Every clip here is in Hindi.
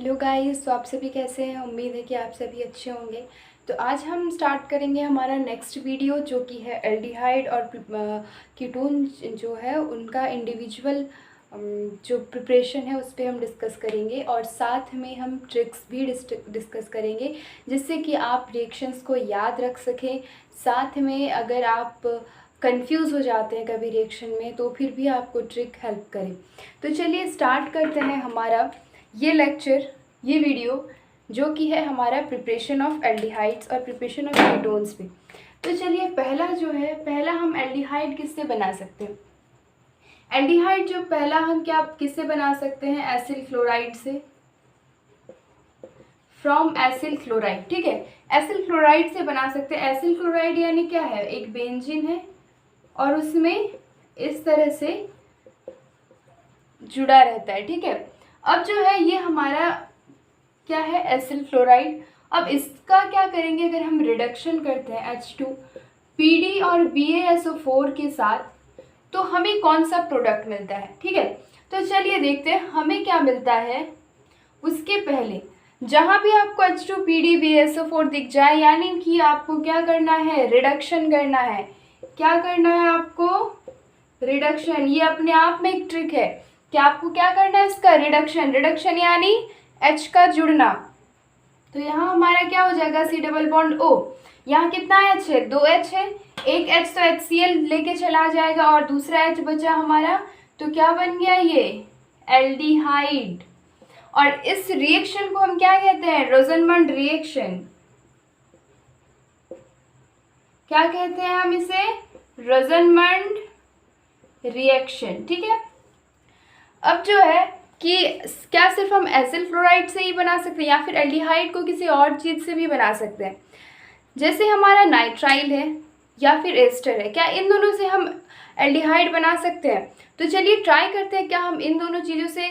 हेलो गाइस, तो आप सभी कैसे हैं। उम्मीद है कि आप सभी अच्छे होंगे। तो आज हम स्टार्ट करेंगे हमारा नेक्स्ट वीडियो, जो कि है एल्डिहाइड और कीटोन जो है उनका इंडिविजुअल जो प्रिपरेशन है उस पर हम डिस्कस करेंगे, और साथ में हम ट्रिक्स भी डिस्कस करेंगे जिससे कि आप रिएक्शंस को याद रख सकें। साथ में अगर आप कंफ्यूज हो जाते हैं कभी रिएक्शन में तो फिर भी आपको ट्रिक हेल्प करे। तो चलिए स्टार्ट करते हैं हमारा ये लेक्चर, ये वीडियो, जो कि है हमारा प्रिपरेशन ऑफ एल्डिहाइड्स और प्रिपरेशन ऑफ कीटोन्स पे। तो चलिए पहला हम एल्डिहाइड किससे बना सकते हैं। एल्डिहाइड जो पहला हम किससे बना सकते हैं, एसिल क्लोराइड से, फ्रॉम एसिल क्लोराइड। ठीक है, एसिल क्लोराइड से बना सकते हैं। एसिल क्लोराइड यानी क्या है, एक बेंजीन है और उसमें इस तरह से जुड़ा रहता है। ठीक है, अब जो है ये हमारा क्या है, एसिल फ्लोराइड। अब इसका क्या करेंगे, अगर हम रिडक्शन करते हैं H2PD और BaSO4 के साथ, तो हमें कौन सा प्रोडक्ट मिलता है। ठीक है, तो चलिए देखते हैं हमें क्या मिलता है। उसके पहले जहाँ भी आपको H2PD BaSO4 दिख जाए, यानी कि आपको क्या करना है, रिडक्शन करना है। क्या करना है आपको, रिडक्शन। ये अपने आप में एक ट्रिक है कि आपको क्या करना है, इसका रिडक्शन। रिडक्शन यानी H का जुड़ना। तो यहाँ हमारा क्या हो जाएगा, C डबल बॉन्ड O। यहाँ कितना H है, 2 H है। एक H तो HCl लेके चला जाएगा और दूसरा H बचा हमारा, तो क्या बन गया ये, एल्डिहाइड। और इस रिएक्शन को हम क्या कहते हैं, रोजनमंड रिएक्शन। क्या कहते हैं हम इसे, रोजनमंड रिएक्शन। ठीक है, अब जो है कि क्या सिर्फ हम एसिल फ्लोराइड से ही बना सकते हैं या फिर एल्डिहाइड को किसी और चीज़ से भी बना सकते हैं। जैसे हमारा नाइट्राइल है या फिर एस्टर है, क्या इन दोनों से हम एल्डिहाइड बना सकते हैं। तो चलिए ट्राई करते हैं क्या हम इन दोनों चीज़ों से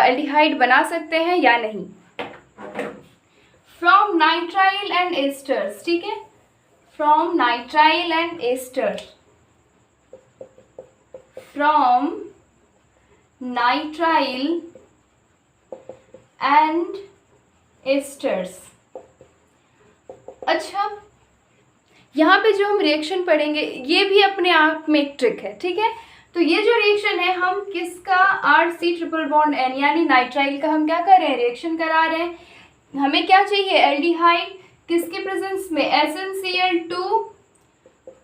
एल्डिहाइड बना सकते हैं या नहीं। From nitrile and esters. ठीक है, from nitrile and ester, from nitrile and esters. अच्छा, यहाँ पे जो हम रिएक्शन पढ़ेंगे ये भी अपने आप में एक ट्रिक है। ठीक है, तो ये जो रिएक्शन है हम किसका, RC ट्रिपल बॉन्ड N यानी नाइट्राइल का हम क्या कर रहे हैं, रिएक्शन करा रहे हैं। हमें क्या चाहिए, एल्डिहाइड। किसके प्रेजेंस में, SnCl2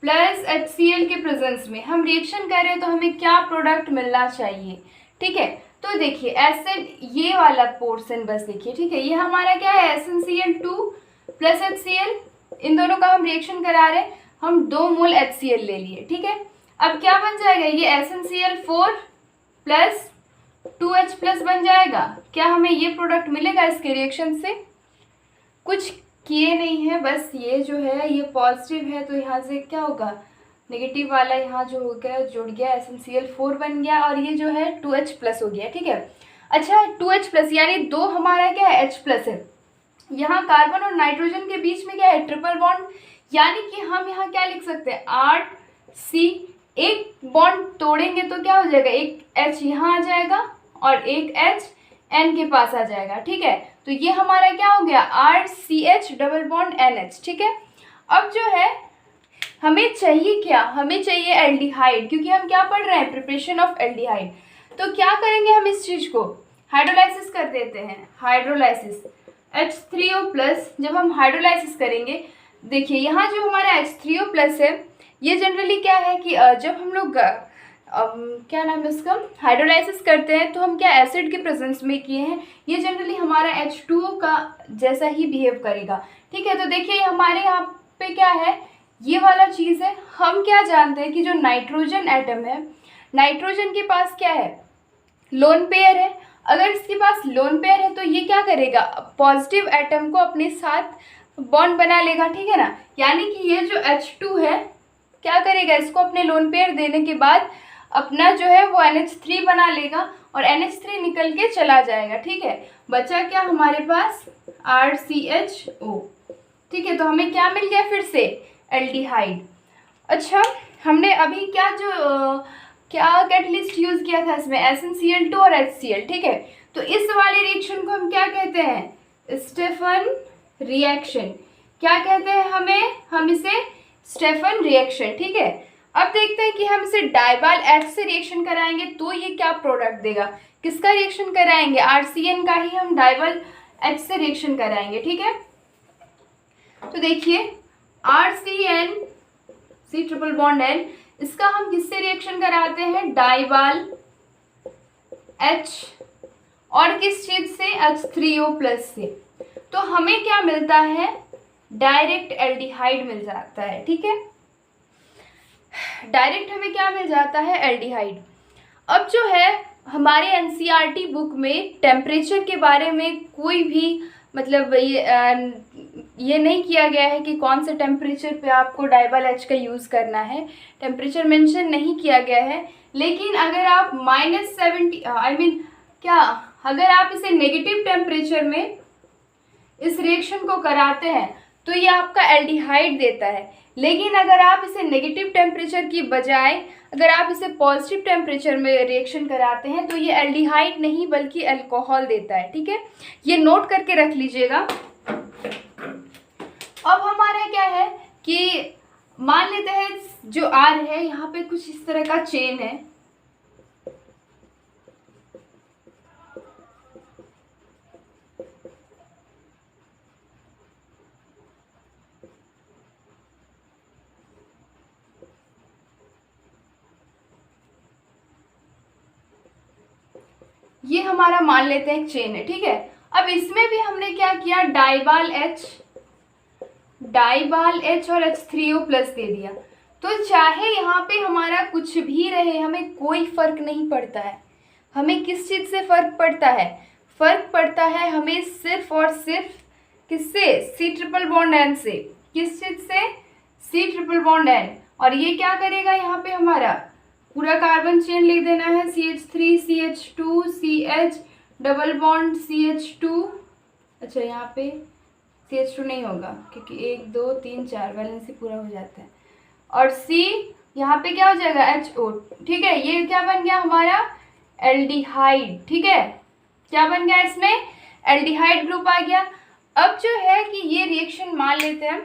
प्लस HCl के प्रेजेंस में हम रिएक्शन कर रहे हैं, तो हमें क्या प्रोडक्ट मिलना चाहिए। ठीक है, तो देखिए एसिड, ये वाला पोर्शन बस देखिए। ठीक है, ये हमारा क्या है, SnCl2 प्लस HCl, इन दोनों का हम रिएक्शन करा रहे हैं। हम 2 मोल HCl ले लिए। ठीक है, अब क्या बन जाएगा, ये SnCl4 प्लस 2H प्लस बन जाएगा। क्या हमें ये प्रोडक्ट मिलेगा इसके रिएक्शन से, कुछ किए नहीं है, बस ये जो है ये पॉजिटिव है, तो यहाँ से क्या होगा, नेगेटिव वाला यहाँ जो हो गया जुड़ गया, SnCl4 बन गया और ये जो है 2H प्लस हो गया। ठीक है, अच्छा 2H प्लस यानी 2 हमारा क्या है, H प्लस है। यहाँ कार्बन और नाइट्रोजन के बीच में क्या है, ट्रिपल बॉन्ड, यानी कि हम यहाँ क्या लिख सकते हैं, 8C। एक बॉन्ड तोड़ेंगे तो क्या हो जाएगा, एक H यहाँ आ जाएगा और एक H N के पास आ जाएगा। ठीक है, तो ये हमारा क्या हो गया, RCH डबल बॉन्ड NH। ठीक है, अब जो है हमें चाहिए क्या, हमें चाहिए एल्डिहाइड, क्योंकि हम क्या पढ़ रहे हैं, प्रिपरेशन ऑफ एल्डिहाइड। तो क्या करेंगे हम, इस चीज़ को हाइड्रोलाइसिस कर देते हैं। हाइड्रोलाइसिस H3O प्लस, जब हम हाइड्रोलाइसिस करेंगे, देखिए यहाँ जो हमारा H3O प्लस है, ये जनरली क्या है कि जब हम लोग क्या नाम है इसका, हाइड्रोलाइसिस करते हैं, तो हम क्या एसिड के प्रेजेंस में किए हैं, ये जनरली हमारा H2O का जैसा ही बिहेव करेगा। ठीक है, तो देखिए हमारे यहाँ पे क्या है, ये वाला चीज़ है। हम क्या जानते हैं कि जो नाइट्रोजन एटम है, नाइट्रोजन के पास क्या है, लोन पेयर है। अगर इसके पास लोन पेयर है तो ये क्या करेगा, पॉजिटिव एटम को अपने साथ बॉन्ड बना लेगा। ठीक है ना, यानी कि ये जो H2 है क्या करेगा, इसको अपने लोन पेयर देने के बाद अपना जो है वो NH3 बना लेगा और NH3 निकल के चला जाएगा। ठीक है, बचा क्या हमारे पास, RCHO। ठीक है, तो हमें क्या मिल गया फिर से, एल्डिहाइड। अच्छा, हमने अभी क्या कैटलिस्ट यूज किया था इसमें, SnCl2 और HCl, ठीक है। तो इस वाले रिएक्शन को हम क्या कहते हैं, स्टेफन रिएक्शन। क्या कहते हैं हम इसे स्टेफन रिएक्शन, ठीक है। अब देखते हैं कि हम इसे डाइबाल H से रिएक्शन कराएंगे तो ये क्या प्रोडक्ट देगा। किसका रिएक्शन कराएंगे, RCN का ही हम डाइबाल H से रिएक्शन कराएंगे, ठीक है। तो देखिए RCN C triple bond N, इसका हम किससे रिएक्शन कराते हैं, डाइबाल H, और किस चीज से, H3O+ से। तो हमें क्या मिलता है, डायरेक्ट एल्डिहाइड मिल जाता है, ठीक है। डायरेक्ट हमें क्या मिल जाता है, एल्डिहाइड। अब जो है हमारे NCERT बुक में टेम्परेचर के बारे में कोई भी मतलब ये नहीं किया गया है कि कौन से टेम्परेचर पे आपको डाइबाल H का यूज़ करना है, टेम्परेचर मेंशन नहीं किया गया है। लेकिन अगर आप -70 अगर आप इसे नेगेटिव टेम्परेचर में इस रिएक्शन को कराते हैं तो ये आपका एल्डिहाइड देता है। लेकिन अगर आप इसे नेगेटिव टेम्परेचर की बजाय अगर आप इसे पॉजिटिव टेम्परेचर में रिएक्शन कराते हैं तो ये एल्डिहाइड नहीं बल्कि अल्कोहल देता है, ठीक है। ये नोट करके रख लीजिएगा। अब हमारा क्या है कि मान लेते हैं जो R है यहाँ पे कुछ इस तरह का चेन है, ये हमारा मान लेते हैं एक चेन है, ठीक है। अब इसमें भी हमने क्या किया, डाइबाल H और H3O+ दे दिया। तो चाहे यहाँ पे हमारा कुछ भी रहे हमें कोई फर्क नहीं पड़ता है। हमें किस चीज़ से फर्क पड़ता है, फर्क पड़ता है हमें सिर्फ और सिर्फ किससे, C ट्रिपल बॉन्ड N से। किस चीज़ से, C ट्रिपल बॉन्ड N। और ये क्या करेगा, यहाँ पे हमारा पूरा कार्बन चेन लिख देना है, CH3 CH2 CH double bond CH2। अच्छा यहाँ पे CH2 नहीं होगा क्योंकि 1 2 3 4 वैलेंसी पूरा हो जाता है। और C यहाँ पे क्या हो जाएगा, HO, ठीक है। ये क्या बन गया हमारा, एल्डिहाइड, ठीक है। क्या बन गया, इसमें एल्डिहाइड ग्रुप आ गया। अब जो है कि ये रिएक्शन मान लेते हैं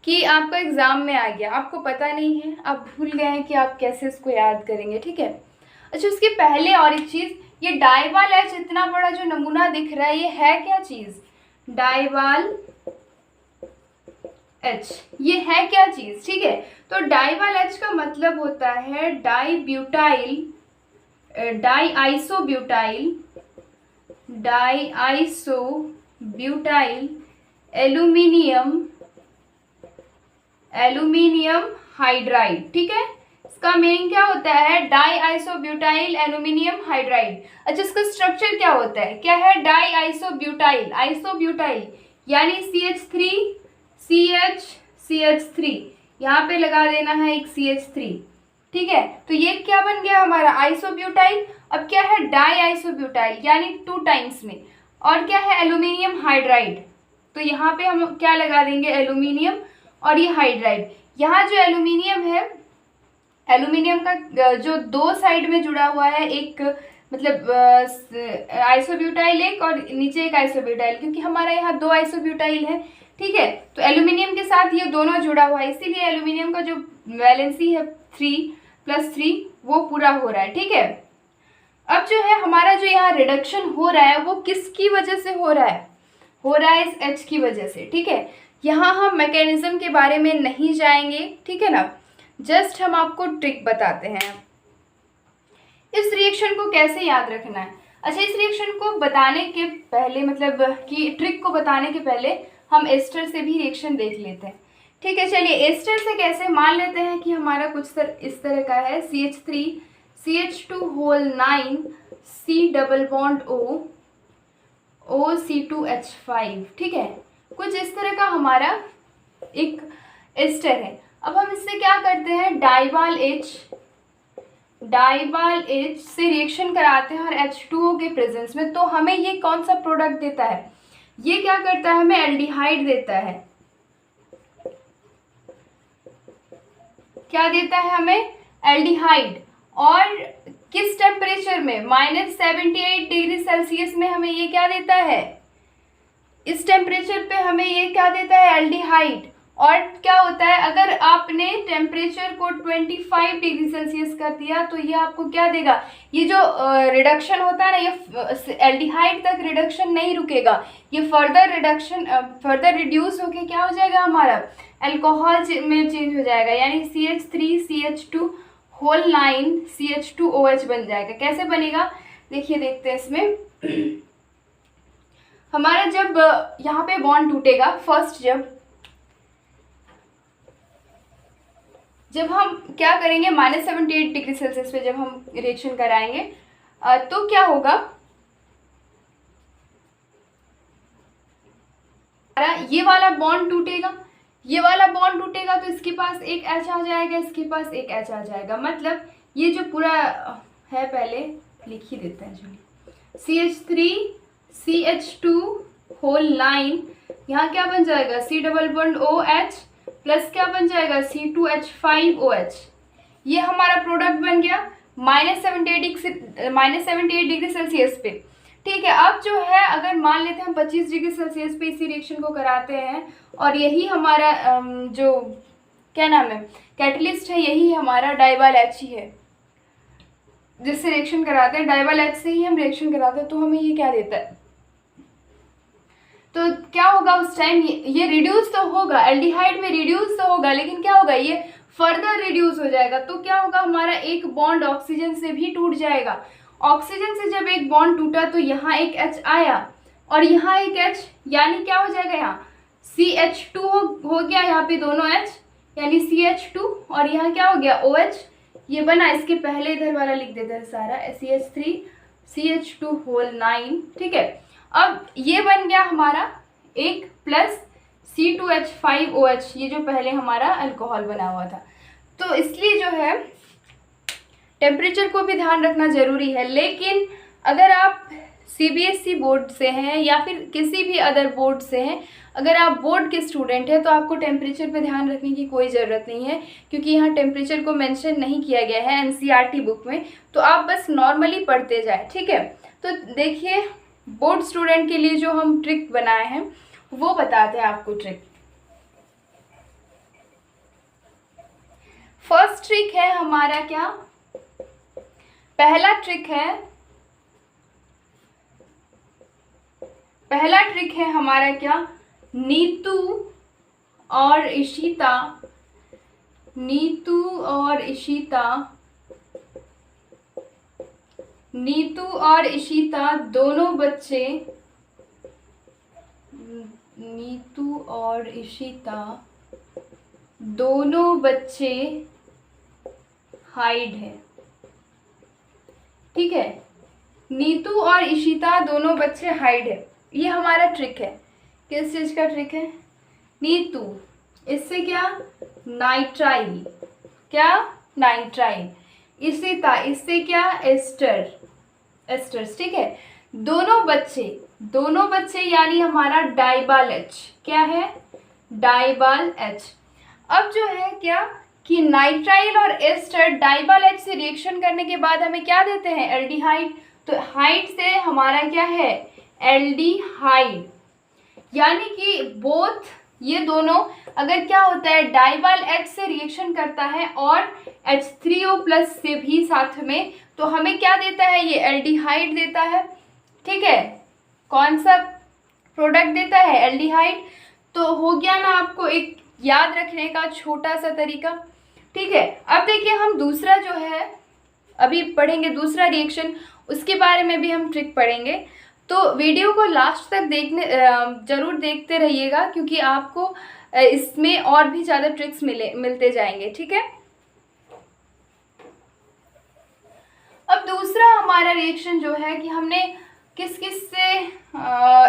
कि आपका एग्जाम में आ गया, आपको पता नहीं है, आप भूल गए हैं कि आप कैसे इसको याद करेंगे, ठीक है। अच्छा उसके पहले और एक चीज़, ये डाइबाल H इतना बड़ा जो नमूना दिख रहा है ये है क्या चीज़, डाइबाल H, ये है क्या चीज़, ठीक है। तो डाइबाल H का मतलब होता है डाईआइसोब्यूटाइल एल्यूमिनियम हाइड्राइड, ठीक है। इसका मीनिंग क्या होता है, डाईआइसोब्यूटाइल एल्यूमिनियम हाइड्राइड। अच्छा इसका स्ट्रक्चर क्या होता है, क्या है, डाईआइसोब्यूटाइल, आइसोब्यूटाइल यानी CH3 यहाँ पे लगा देना है एक CH3, ठीक है। तो ये क्या बन गया हमारा, आइसोब्यूटाइल। अब क्या है, डाईआइसोब्यूटाइल यानी 2 टाइम्स में, और क्या है, एल्यूमिनियम हाइड्राइड। तो यहाँ पे हम क्या लगा देंगे, एल्यूमिनियम और ये हाइड्राइड। यहाँ जो एल्यूमिनियम है, एल्यूमिनियम का जो 2 साइड में जुड़ा हुआ है, एक मतलब आइसोब्यूटाइल एक और नीचे एक आइसोब्यूटाइल, क्योंकि हमारा यहाँ 2 आइसोब्यूटाइल है, ठीक है। तो एल्यूमिनियम के साथ ये दोनों जुड़ा हुआ है, इसीलिए एल्यूमिनियम का जो वैलेंसी है 3+3 वो पूरा हो रहा है, ठीक है। अब जो है हमारा जो यहाँ रिडक्शन हो रहा है वो किसकी वजह से हो रहा है इस H की वजह से, ठीक है। यहाँ हम मैकेनिज्म के बारे में नहीं जाएंगे, ठीक है ना, जस्ट हम आपको ट्रिक बताते हैं। इस रिएक्शन को कैसे याद रखना है। अच्छा इस रिएक्शन को बताने के पहले मतलब कि ट्रिक को बताने के पहले हम एस्टर से भी रिएक्शन देख लेते हैं, ठीक है। चलिए एस्टर से कैसे, मान लेते हैं कि हमारा कुछ इस तरह का है, CH3 CH2 C double bond O C2H5, ठीक है। कुछ इस तरह का हमारा एक एस्टर है। अब हम इससे क्या करते हैं, डाइबाल H से रिएक्शन कराते हैं और H2O के प्रेजेंस में, तो हमें ये कौन सा प्रोडक्ट देता है, ये क्या करता है, हमें एल्डिहाइड देता है। क्या देता है हमें, एल्डिहाइड। और किस टेम्परेचर में, -78 डिग्री सेल्सियस में हमें ये क्या देता है, इस टेम्परेचर पे हमें ये क्या देता है, एल्डिहाइड। और क्या होता है, अगर आपने टेम्परेचर को 25 डिग्री सेल्सियस कर दिया तो ये आपको क्या देगा, ये जो रिडक्शन होता है ना, ये एल्डिहाइड तक रिडक्शन नहीं रुकेगा, ये फर्दर रिड्यूस होके क्या हो जाएगा, हमारा अल्कोहल में चेंज हो जाएगा, यानी CH3CH2 होल 9 CH2OH बन जाएगा। कैसे बनेगा, देखिए देखते हैं इसमें। हमारा जब यहाँ पे बॉन्ड टूटेगा, फर्स्ट जब हम क्या करेंगे, -78 डिग्री सेल्सियस पे जब हम रिएक्शन कराएंगे तो क्या होगा, ये वाला बॉन्ड टूटेगा, ये वाला बॉन्ड टूटेगा तो इसके पास एक H आ जाएगा, इसके पास एक H आ जाएगा। मतलब ये जो पूरा है, पहले लिख ही देते हैं, चलिए, CH3CH2 होल 9, यहाँ क्या बन जाएगा, C double bond OH plus क्या बन जाएगा, C2H5OH। ये हमारा प्रोडक्ट बन गया -78 डिग्री सेल्सियस पे। ठीक है, अब जो है, अगर मान लेते हैं हम 25 डिग्री सेल्सियस पे इसी रिएक्शन को कराते हैं और यही हमारा जो क्या नाम है, कैटलिस्ट है, यही हमारा डाइबाल H ही है, जिससे रिएक्शन कराते हैं, डाइबाल H से ही हम रिएक्शन कराते हैं, तो हमें ये क्या देता है, तो क्या होगा उस टाइम, ये रिड्यूस तो होगा, एल्डिहाइड में रिड्यूस तो होगा, लेकिन क्या होगा, ये फर्दर रिड्यूस हो जाएगा। तो क्या होगा, हमारा एक बॉन्ड ऑक्सीजन से भी टूट जाएगा। ऑक्सीजन से जब एक बॉन्ड टूटा तो यहाँ एक H आया और यहाँ एक H, यानी क्या हो जाएगा, यहाँ CH2 हो गया, यहाँ पे दोनों H, यानी CH2, और यहाँ क्या हो गया, OH, ये बना। इसके पहले इधर वाला लिख देते हैं सारा, CH3CH2 होल 9। ठीक है, अब ये बन गया हमारा एक प्लस C2H5OH, ये जो पहले हमारा अल्कोहल बना हुआ था। तो इसलिए जो है टेम्परेचर को भी ध्यान रखना ज़रूरी है। लेकिन अगर आप CBSE बोर्ड से हैं या फिर किसी भी अदर बोर्ड से हैं, अगर आप बोर्ड के स्टूडेंट हैं तो आपको टेम्परेचर पे ध्यान रखने की कोई ज़रूरत नहीं है, क्योंकि यहाँ टेम्परेचर को मेंशन नहीं किया गया है NCERT बुक में। तो आप बस नॉर्मली पढ़ते जाएं, ठीक है। तो देखिए, बोर्ड स्टूडेंट के लिए जो हम ट्रिक बनाए हैं वो बताते हैं आपको। ट्रिक, फर्स्ट ट्रिक है हमारा क्या, पहला ट्रिक है हमारा क्या, नीतू और इशिता दोनों बच्चे हाइड है। ठीक है, नीतू और इशिता दोनों बच्चे हाइड है, ये हमारा ट्रिक है। किस चीज का ट्रिक है, नीतू इससे क्या, नाइट्राइल, इशिता इससे क्या, एस्टर्स। ठीक है, दोनों बच्चे यानी हमारा डाइबाल H, क्या है, डाइबाल H। अब जो है क्या कि नाइट्राइल और एस्टर डाइबाल H से रिएक्शन करने के बाद हमें क्या देते हैं, एल्डिहाइड। तो हाइड से हमारा क्या है, एल्डिहाइड, यानी कि बोथ ये दोनों, अगर क्या होता है डाइबाल H से रिएक्शन करता है और H3O+ से भी साथ में, तो हमें क्या देता है, ये एल्डिहाइड देता है। ठीक है, कौन सा प्रोडक्ट देता है, एल्डिहाइड। तो हो गया ना आपको एक याद रखने का छोटा सा तरीका। ठीक है, अब देखिए हम दूसरा जो है अभी पढ़ेंगे, दूसरा रिएक्शन, उसके बारे में भी हम ट्रिक पढ़ेंगे। तो वीडियो को लास्ट तक ज़रूर देखते रहिएगा, क्योंकि आपको इसमें और भी ज़्यादा ट्रिक्स मिलते जाएंगे। ठीक है, अब दूसरा हमारा रिएक्शन जो है कि हमने किस से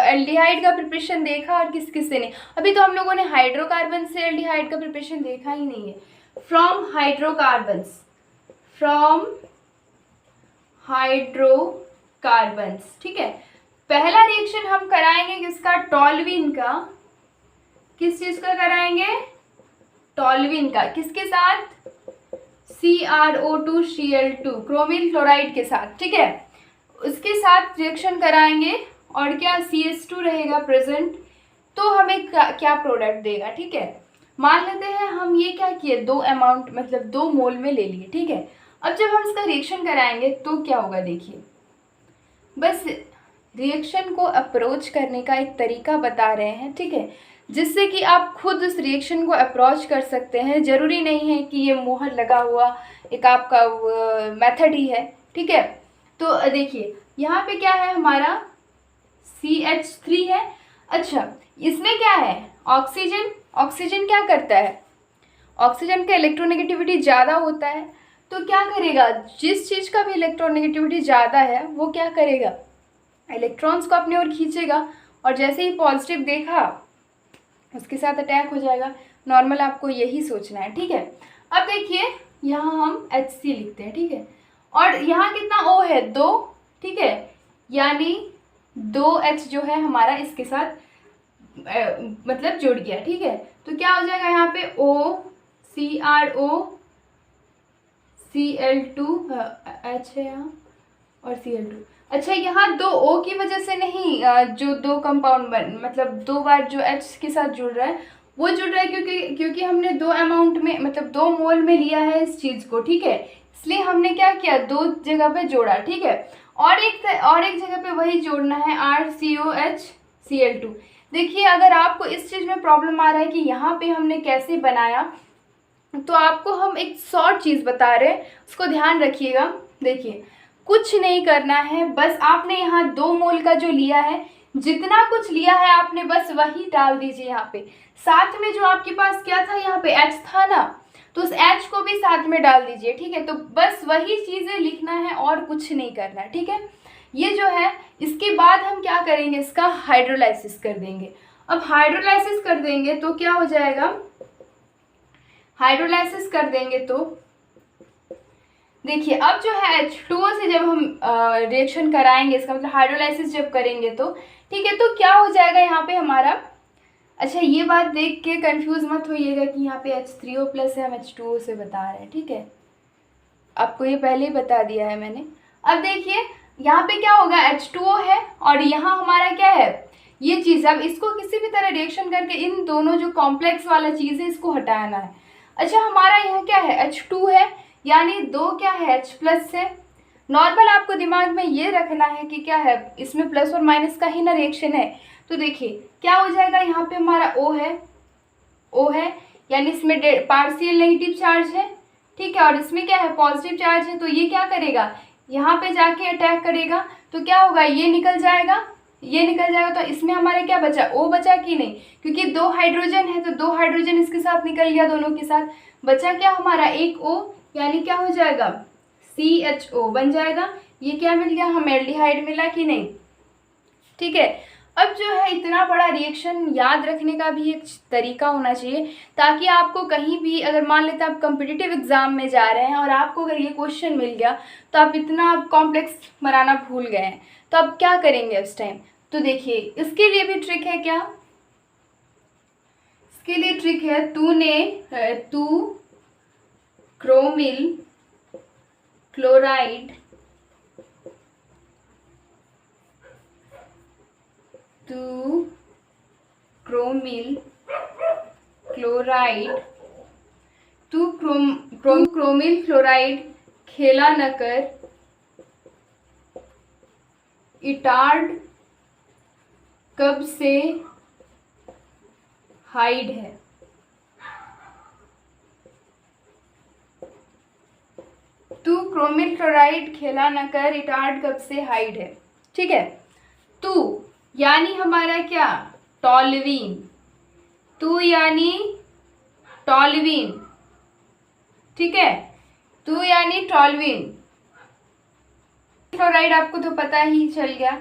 एल्डिहाइड का प्रिपरेशन देखा और किस से नहीं। अभी तो हम लोगों ने हाइड्रोकार्बन से एल्डिहाइड का प्रिपरेशन देखा ही नहीं है। फ्रॉम हाइड्रोकार्बन्स, ठीक है। पहला रिएक्शन हम कराएंगे किसका, टॉल्यूइन का। किस चीज का कराएंगे, टॉल्यूइन का। किसके साथ, CrO2Cl2 क्रोमिल क्लोराइड के साथ, ठीक है, उसके साथ रिएक्शन कराएंगे और क्या CH2 रहेगा प्रेजेंट, तो हमें क्या प्रोडक्ट देगा, ठीक है। मान लेते हैं हम ये क्या किए, 2 अमाउंट मतलब 2 मोल में ले लिए, ठीक है। अब जब हम इसका रिएक्शन कराएंगे तो क्या होगा, देखिए बस रिएक्शन को अप्रोच करने का एक तरीका बता रहे हैं, ठीक है, जिससे कि आप खुद उस रिएक्शन को अप्रोच कर सकते हैं। ज़रूरी नहीं है कि ये मोहर लगा हुआ एक आपका मेथड ही है, ठीक है। तो देखिए यहाँ पे क्या है, हमारा CH3 है। अच्छा, इसमें क्या है, ऑक्सीजन। ऑक्सीजन क्या करता है, ऑक्सीजन का इलेक्ट्रोनेगेटिविटी ज़्यादा होता है, तो क्या करेगा, जिस चीज़ का भी इलेक्ट्रोनेगेटिविटी ज़्यादा है वो क्या करेगा, इलेक्ट्रॉन्स को अपनी ओर खींचेगा, और जैसे ही पॉजिटिव देखा उसके साथ अटैक हो जाएगा। नॉर्मल आपको यही सोचना है, ठीक है। अब देखिए यहाँ हम HC लिखते हैं, ठीक है, और यहाँ कितना O है, 2, ठीक है, यानी 2H जो है हमारा इसके साथ मतलब जुड़ गया, ठीक है। तो क्या हो जाएगा यहाँ पे O CrO Cl2 है यहाँ और Cl2। अच्छा, यहाँ 2 O की वजह से नहीं, जो 2 कंपाउंड मतलब 2 बार जो H के साथ जुड़ रहा है वो जुड़ रहा है क्योंकि हमने 2 अमाउंट में मतलब 2 मोल में लिया है इस चीज़ को, ठीक है, इसलिए हमने क्या किया, 2 जगह पे जोड़ा, ठीक है। और एक जगह पे वही जोड़ना है RCOH Cl2। देखिए अगर आपको इस चीज़ में प्रॉब्लम आ रहा है कि यहाँ पे हमने कैसे बनाया, तो आपको हम एक शॉर्ट चीज़ बता रहे हैं, उसको ध्यान रखिएगा। देखिए कुछ नहीं करना है, बस आपने यहाँ 2 मोल का जो लिया है, जितना कुछ लिया है आपने बस वही डाल दीजिए यहाँ पे। साथ में जो आपके पास क्या था, यहाँ पे H था ना, तो उस H को भी साथ में डाल दीजिए, ठीक है। तो बस वही चीज़ें लिखना है और कुछ नहीं करना है, ठीक है। ये जो है, इसके बाद हम क्या करेंगे, इसका हाइड्रोलाइसिस कर देंगे। अब हाइड्रोलाइसिस कर देंगे तो क्या हो जाएगा, हाइड्रोलाइसिस कर देंगे तो देखिए अब जो है H2O से जब हम रिएक्शन कराएंगे, इसका मतलब हाइड्रोलाइसिस जब करेंगे तो, ठीक है, तो क्या हो जाएगा यहाँ पे हमारा। अच्छा, ये बात देख के कंफ्यूज मत होइएगा कि यहाँ पे H3O प्लस है, हम H2O से बता रहे हैं, ठीक है, आपको ये पहले ही बता दिया है मैंने। अब देखिए यहाँ पे क्या होगा, H2O है और यहाँ हमारा क्या है, ये चीज़। अब इसको किसी भी तरह रिएक्शन करके इन दोनों जो कॉम्प्लेक्स वाला चीज़ है इसको हटाना है। अच्छा, हमारा यहाँ क्या है, H2 है, यानी 2 क्या है, H प्लस है। नॉर्मल आपको दिमाग में ये रखना है कि क्या है, इसमें प्लस और माइनस का ही ना रिएक्शन है। तो देखिए क्या हो जाएगा, यहाँ पे हमारा O है, यानी इसमें पार्शियल नेगेटिव चार्ज है, ठीक है, और इसमें क्या है, पॉजिटिव चार्ज है। तो ये क्या करेगा, यहाँ पे जाके अटैक करेगा, तो क्या होगा, ये निकल जाएगा, तो इसमें हमारे क्या बचा, O बचा कि नहीं, क्योंकि 2 हाइड्रोजन है तो 2 हाइड्रोजन इसके साथ निकल गया, दोनों के साथ बचा क्या हमारा, एक O, यानी क्या हो जाएगा, CHO बन जाएगा। ये क्या मिल गया, हमें एल्डिहाइड मिला कि नहीं, ठीक है। अब जो है इतना बड़ा रिएक्शन याद रखने का भी एक तरीका होना चाहिए, ताकि आपको कहीं भी अगर मान लेते आप कॉम्पिटिटिव एग्जाम में जा रहे हैं और आपको अगर ये क्वेश्चन मिल गया तो आप इतना कॉम्प्लेक्स बनाना भूल गए हैं, तो आप क्या करेंगे उस टाइम। तो देखिए इसके लिए भी ट्रिक है, क्या, इसके लिए ट्रिक है, तू क्रोमिल क्लोराइड क्रोमिल क्लोराइड खेला न कर, इटार्ड कब से हाइड है। तू क्रोमिल क्लोराइड खेला न कर, इटार्ड कब से हाइड है, ठीक है। तू यानी हमारा क्या, टॉल्यूइन, तू यानी टॉल्यूइन, ठीक है, तू यानी टॉल्यूइन। क्लोराइड आपको तो पता ही चल गया,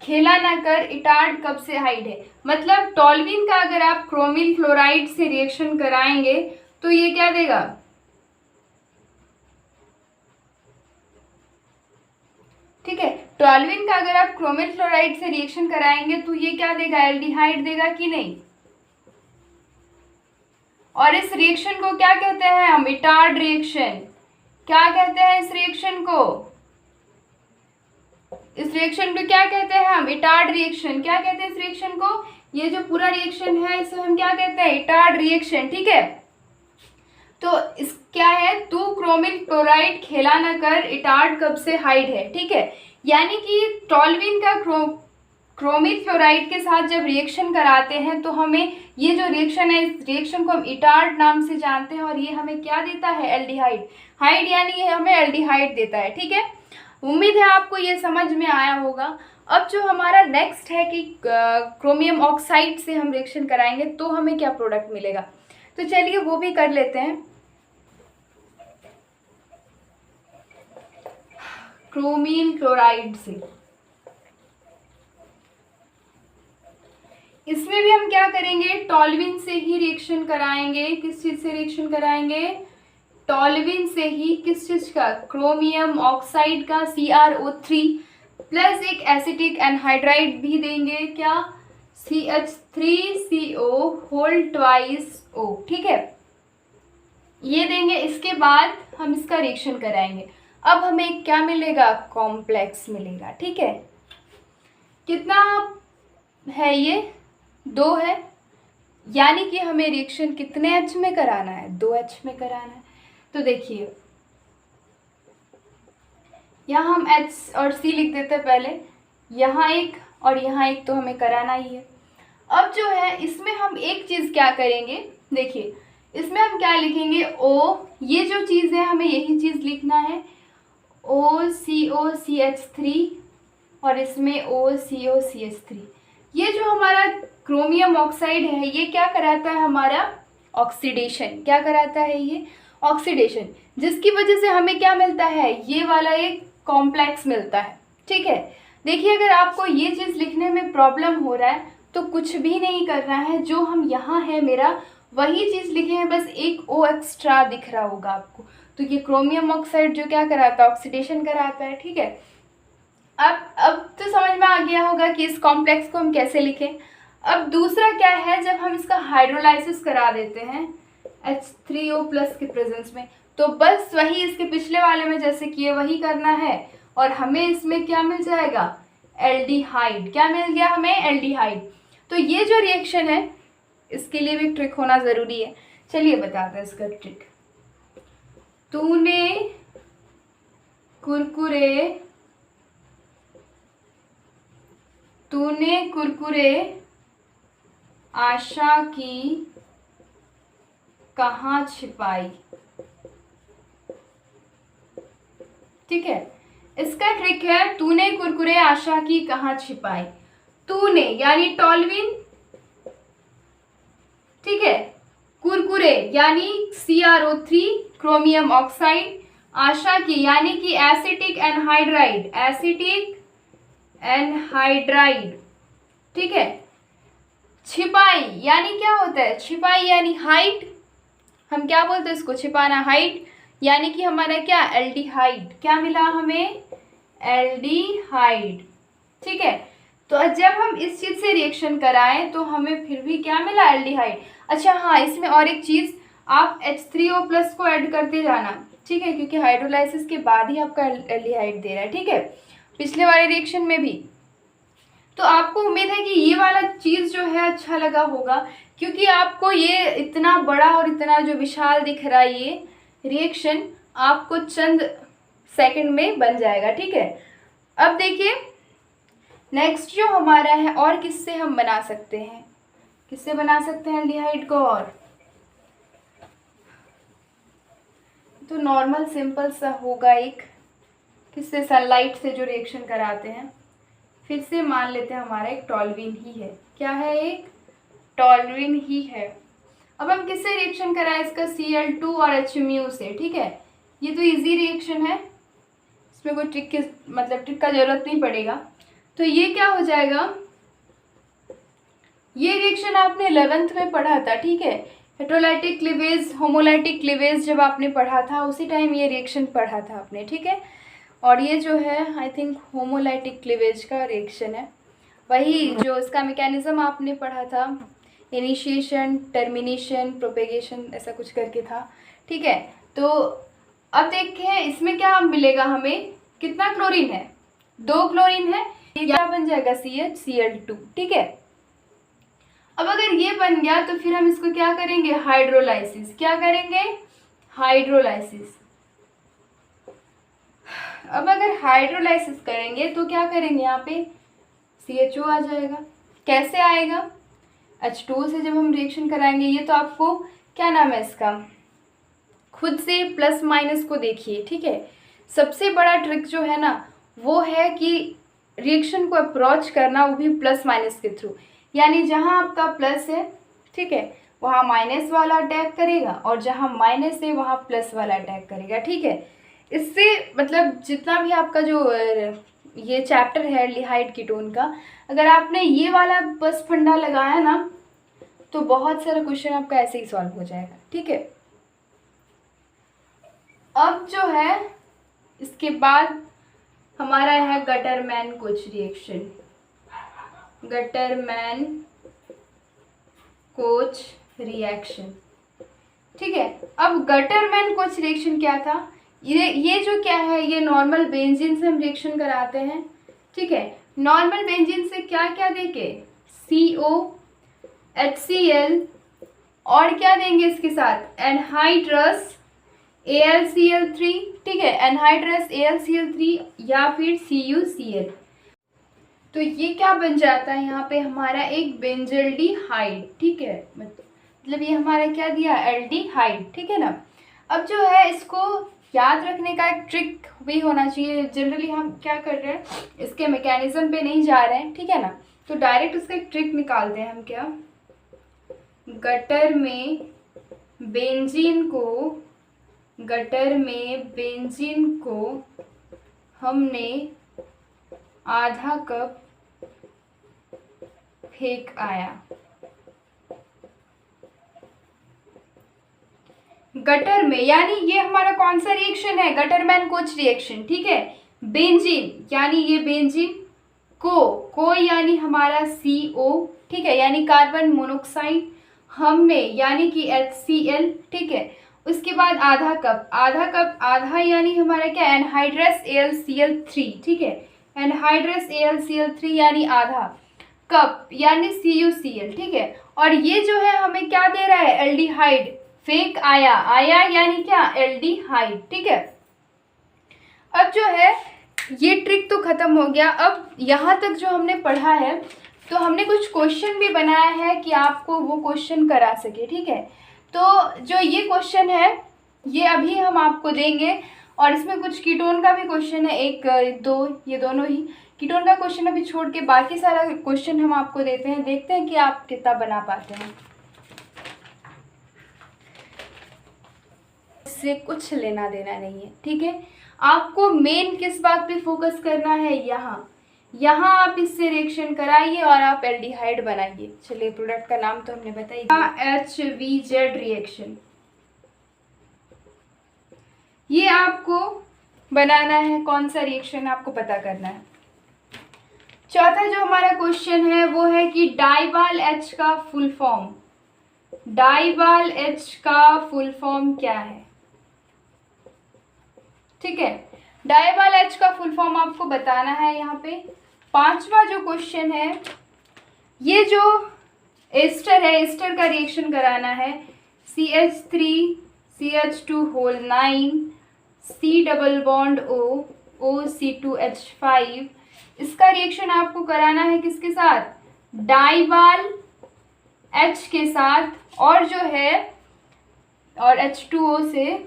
खेला ना कर, इटार्ड कब से हाइड है, मतलब टॉल्यूइन का अगर आप क्रोमिल क्लोराइड से रिएक्शन कराएंगे तो ये क्या देगा, ठीक है, टॉल्यूइन का अगर आप क्रोमिल क्लोराइड से रिएक्शन कराएंगे तो ये क्या देगा, एल्डिहाइड देगा कि नहीं। और इस रिएक्शन को क्या कहते हैं हम, इटार्ड रिएक्शन, क्या कहते हैं इस रिएक्शन को? इस रिएक्शन को क्या कहते हैं हम? Etard reaction. क्या कहते हैं इस रिएक्शन को? ये जो पूरा रिएक्शन है इसे हम क्या कहते हैं? Etard reaction. ठीक है, तो इस क्या है, तू क्रोमिल क्लोराइड खेला न कर, इटार्ड कब से हाइड है। ठीक है, यानी कि टॉल्यूइन का क्रोमिल क्लोराइड के साथ जब रिएक्शन कराते हैं तो हमें ये जो रिएक्शन है, इस रिएक्शन को हम इटार्ड नाम से जानते हैं, और ये हमें क्या देता है? एल्डिहाइड। हाइड यानी ये हमें एल्डिहाइड देता है। ठीक है, उम्मीद है आपको ये समझ में आया होगा। अब जो हमारा नेक्स्ट है कि क्रोमियम ऑक्साइड से हम रिएक्शन कराएंगे तो हमें क्या प्रोडक्ट मिलेगा, तो चलिए वो भी कर लेते हैं। क्रोमियम क्लोराइड से, इसमें भी हम क्या करेंगे? टॉल्यूइन से ही रिएक्शन कराएंगे। किस चीज से रिएक्शन कराएंगे? टॉल्यूइन से ही। किस चीज का? क्रोमियम ऑक्साइड का, CrO3 प्लस एक एसिटिक एनहाइड्राइड भी देंगे। क्या? CH3CO whole twice O। ठीक है, ये देंगे। इसके बाद हम इसका रिएक्शन कराएंगे। अब हमें क्या मिलेगा? कॉम्प्लेक्स मिलेगा। ठीक है, कितना है ये? 2 है, यानी कि हमें रिएक्शन कितने H में कराना है? 2H में कराना है। तो देखिए यहाँ हम H और C लिख देते हैं पहले, यहाँ एक और यहाँ एक, तो हमें कराना ही है। अब जो है इसमें हम एक चीज़ क्या करेंगे, देखिए इसमें हम क्या लिखेंगे? O, ये जो चीज़ है हमें यही चीज़ लिखना है, OCOCH3, और इसमें OCOCH3। ये जो हमारा क्रोमियम ऑक्साइड है ये क्या कराता है? हमारा ऑक्सीडेशन। क्या कराता है ये? ऑक्सीडेशन, जिसकी वजह से हमें क्या मिलता है? ये वाला एक कॉम्प्लेक्स मिलता है। ठीक है, देखिए अगर आपको ये चीज़ लिखने में प्रॉब्लम हो रहा है तो कुछ भी नहीं करना है, जो हम यहाँ है मेरा वही चीज़ लिखे हैं, बस एक O एक्स्ट्रा दिख रहा होगा आपको। तो ये क्रोमियम ऑक्साइड जो क्या कराता है? ऑक्सीडेशन कराता है। ठीक है, अब तो समझ में आ गया होगा कि इस कॉम्प्लेक्स को हम कैसे लिखें। अब दूसरा क्या है, जब हम इसका हाइड्रोलाइसिस करा देते हैं H3O प्लस के प्रेजेंस में, तो बस वही इसके पिछले वाले में जैसे किए वही करना है, और हमें इसमें क्या मिल जाएगा? एल्डिहाइड। क्या मिल गया हमें? एल्डिहाइड। तो ये जो रिएक्शन है इसके लिए भी ट्रिक होना ज़रूरी है। चलिए बताते हैं इसका ट्रिक। तूने कुरकुरे आशा की कहाँ छिपाई। ठीक है, इसका ट्रिक है, तूने कुरकुरे आशा की कहाँ छिपाई। तूने यानी टॉल्यूइन, ठीक है, कुरकुरे यानी CrO3 क्रोमियम ऑक्साइड, आशा की यानी कि एसिटिक एनहाइड्राइड। ठीक है, छिपाई यानी क्या होता है? छिपाई यानी हाइड। हम क्या बोलते हैं इसको? छिपाना, हाइड, यानी कि हमारा क्या? एल्डिहाइड। क्या मिला हमें? एल्डिहाइड। ठीक है, तो जब हम इस चीज़ से रिएक्शन कराएं तो हमें फिर भी क्या मिला? एल्डिहाइड। अच्छा हाँ, इसमें और एक चीज़, आप H3O प्लस को ऐड करते जाना। ठीक है, क्योंकि हाइड्रोलाइसिस के बाद ही आपका एल्डिहाइड दे रहा है। ठीक है, पिछले वाले रिएक्शन में भी। तो आपको उम्मीद है कि ये वाला चीज़ जो है अच्छा लगा होगा, क्योंकि आपको ये इतना बड़ा और इतना जो विशाल दिख रहा है ये रिएक्शन आपको चंद सेकंड में बन जाएगा। ठीक है, अब देखिए नेक्स्ट जो हमारा है, और किससे हम बना सकते हैं? किससे बना सकते हैं एल्डिहाइड को? और तो नॉर्मल सिंपल सा होगा एक, किससे? सनलाइट से जो रिएक्शन कराते हैं। फिर से मान लेते हैं हमारा एक टॉल्यूइन ही है। क्या है? एक टॉल्यूइन ही है। अब हम किससे रिएक्शन कराएं इसका? Cl2 और HMu से। ठीक है, ये तो इजी रिएक्शन है, इसमें कोई ट्रिक का ज़रूरत नहीं पड़ेगा। तो ये क्या हो जाएगा? ये रिएक्शन आपने 11th में पढ़ा था। ठीक है, हेटेरोलाइटिक क्लीवेज, होमोलाइटिक क्लीवेज जब आपने पढ़ा था उसी टाइम ये रिएक्शन पढ़ा था आपने। ठीक है, और ये जो है आई थिंक होमोलाइटिक क्लीवेज का रिएक्शन है, वही जो इसका मैकेनिज्म आपने पढ़ा था, इनिशिएशन, टर्मिनेशन, प्रोपेगेशन, ऐसा कुछ करके था। ठीक है, तो अब देखते हैं इसमें क्या मिलेगा हमें, कितना क्लोरीन है, 2 क्लोरीन है, ये क्या बन जाएगा CHCl2, ठीक है। अब अगर ये बन गया तो फिर हम इसको क्या करेंगे, हाइड्रोलाइसिस, क्या करेंगे, हाइड्रोलाइसिस। अब अगर हाइड्रोलाइसिस करेंगे तो क्या करेंगे, यहाँ पे CHO आ जाएगा। कैसे आएगा, H2O से जब हम रिएक्शन कराएंगे। ये तो आपको क्या नाम है इसका, खुद से प्लस माइनस को देखिए, ठीक है। सबसे बड़ा ट्रिक जो है ना वो है कि रिएक्शन को अप्रोच करना, वो भी प्लस माइनस के थ्रू। यानी जहाँ आपका प्लस है, ठीक है, वहाँ माइनस वाला अटैक करेगा, और जहाँ माइनस है वहाँ प्लस वाला अटैक करेगा, ठीक है। इससे मतलब जितना भी आपका जो ये चैप्टर है एल्डिहाइड कीटोन का, अगर आपने ये वाला बस फंडा लगाया ना तो बहुत सारा क्वेश्चन आपका ऐसे ही सॉल्व हो जाएगा, ठीक है। अब जो है इसके बाद हमारा है Gattermann coach reaction, Gattermann coach reaction, ठीक है। अब गटरमैन कोच रिएक्शन क्या था, ये जो क्या है, ये नॉर्मल बेंजीन से हम रिएक्शन कराते हैं, ठीक है। नॉर्मल बेंजीन से क्या क्या देके, CO, HCl और क्या देंगे इसके साथ, एनहाइड्रस AlCl3, ठीक है, एनहाइड्रस AlCl3 या फिर CuCl। तो ये क्या बन जाता है यहाँ पे हमारा एक बेंजल्डिहाइड, ठीक है। मतलब ये हमारा क्या दिया, एल्डिहाइड, ठीक है ना। अब जो है इसको याद रखने का एक ट्रिक भी होना चाहिए। जनरली हम क्या कर रहे हैं, इसके मैकेनिज्म पे नहीं जा रहे हैं, ठीक है ना, तो डायरेक्ट उसका एक ट्रिक निकालते हैं हम। क्या, गटर में बेंजीन को हमने आधा कप फेंक आया। गटर में, यानी ये हमारा कौन सा रिएक्शन है, गटरमैन कोच रिएक्शन, ठीक है। बेंजीन यानी ये बेंजीन, को यानी हमारा CO, ठीक है, यानी कार्बन मोनोक्साइड, हमने यानी कि HCl, ठीक है। उसके बाद आधा कप, आधा यानी हमारा क्या, एनहाइड्रस AlCl3, ठीक है, एनहाइड्रस AlCl3 यानी आधा कप यानी CuCl, ठीक है। और ये जो है हमें क्या दे रहा है, एल्डिहाइड, फेंक आया यानी क्या, एल्डिहाइड, ठीक है। अब जो है ये ट्रिक तो खत्म हो गया। अब यहाँ तक जो हमने पढ़ा है तो हमने कुछ क्वेश्चन भी बनाया है कि आपको वो क्वेश्चन करा सके, ठीक है। तो जो ये क्वेश्चन है ये अभी हम आपको देंगे, और इसमें कुछ कीटोन का भी क्वेश्चन है, 1 2, ये दोनों ही कीटोन का क्वेश्चन अभी छोड़ के बाकी सारा क्वेश्चन हम आपको देते हैं। देखते हैं कि आप कितना बना पाते हैं। इससे कुछ लेना देना नहीं है, ठीक है। आपको मेन किस बात पे फोकस करना है, यहाँ आप इससे रिएक्शन कराइए और आप एल्डिहाइड बनाइए। चलिए, प्रोडक्ट का नाम तो हमने बताया, HVZ रिएक्शन, ये आपको बनाना है। कौन सा रिएक्शन आपको पता करना है। चौथा जो हमारा क्वेश्चन है वो है कि डाइवाल H का फुल फॉर्म, डाइवाल H का फुल फॉर्म क्या है, ठीक है। डाइवाल H का फुल फॉर्म आपको बताना है यहाँ पे। पांचवा जो क्वेश्चन है, ये जो एस्टर है, एस्टर का रिएक्शन कराना है, CH3 CH2 whole 9 C double bond O OC2H5, इसका रिएक्शन आपको कराना है किसके साथ, डाइवाल H के साथ, और जो है और H2O से,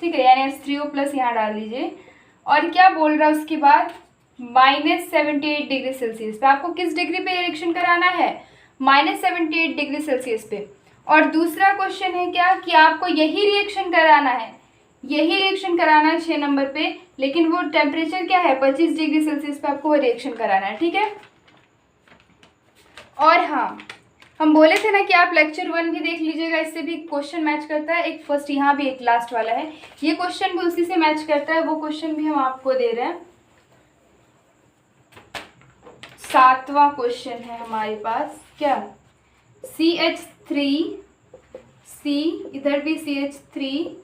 ठीक है, यानी H3O प्लस यहाँ डाल दीजिए। और क्या बोल रहा है उसके बाद, -78 डिग्री सेल्सियस पे। आपको किस डिग्री पे रिएक्शन कराना है, -78 डिग्री सेल्सियस पे। और दूसरा क्वेश्चन है क्या कि आपको यही रिएक्शन कराना है, 6 नंबर पे, लेकिन वो टेम्परेचर क्या है, 25 डिग्री सेल्सियस पे आपको वो रिएक्शन कराना है, ठीक है। और हाँ, हम बोले थे ना कि आप लेक्चर 1 भी देख लीजिएगा, इससे भी क्वेश्चन मैच करता है। एक फर्स्ट यहाँ भी एक लास्ट वाला है, ये क्वेश्चन भी उसी से मैच करता है, वो क्वेश्चन भी हम आपको दे रहे हैं। 7वां क्वेश्चन है हमारे पास, क्या, CH3C, इधर भी CH3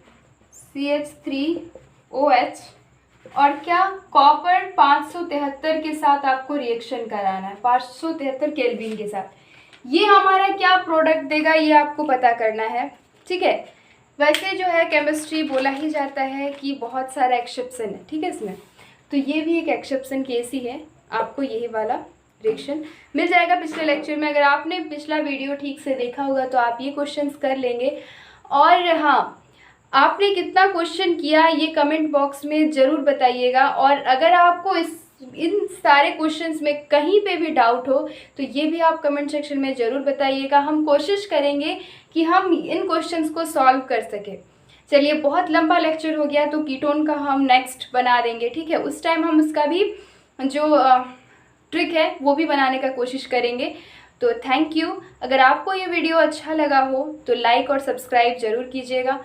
CH3OH और क्या, कॉपर 573 के साथ आपको रिएक्शन कराना है, 573 केल्विन के साथ। ये हमारा क्या प्रोडक्ट देगा ये आपको पता करना है, ठीक है। वैसे जो है केमिस्ट्री बोला ही जाता है कि बहुत सारा एक्सेप्शन है, ठीक है इसमें, तो ये भी एक एक्सेप्शन केस ही है। आपको यही वाला रिएक्शन मिल जाएगा पिछले लेक्चर में। अगर आपने पिछला वीडियो ठीक से देखा होगा तो आप ये क्वेश्चंस कर लेंगे। और हाँ, आपने कितना क्वेश्चन किया ये कमेंट बॉक्स में ज़रूर बताइएगा। और अगर आपको इन सारे क्वेश्चंस में कहीं पे भी डाउट हो तो ये भी आप कमेंट सेक्शन में ज़रूर बताइएगा। हम कोशिश करेंगे कि हम इन क्वेश्चंस को सॉल्व कर सकें। चलिए, बहुत लंबा लेक्चर हो गया तो कीटोन का हम नेक्स्ट बना देंगे, ठीक है। उस टाइम हम उसका भी जो ट्रिक है वो भी बनाने का कोशिश करेंगे। तो थैंक यू। अगर आपको ये वीडियो अच्छा लगा हो तो लाइक और सब्सक्राइब ज़रूर कीजिएगा।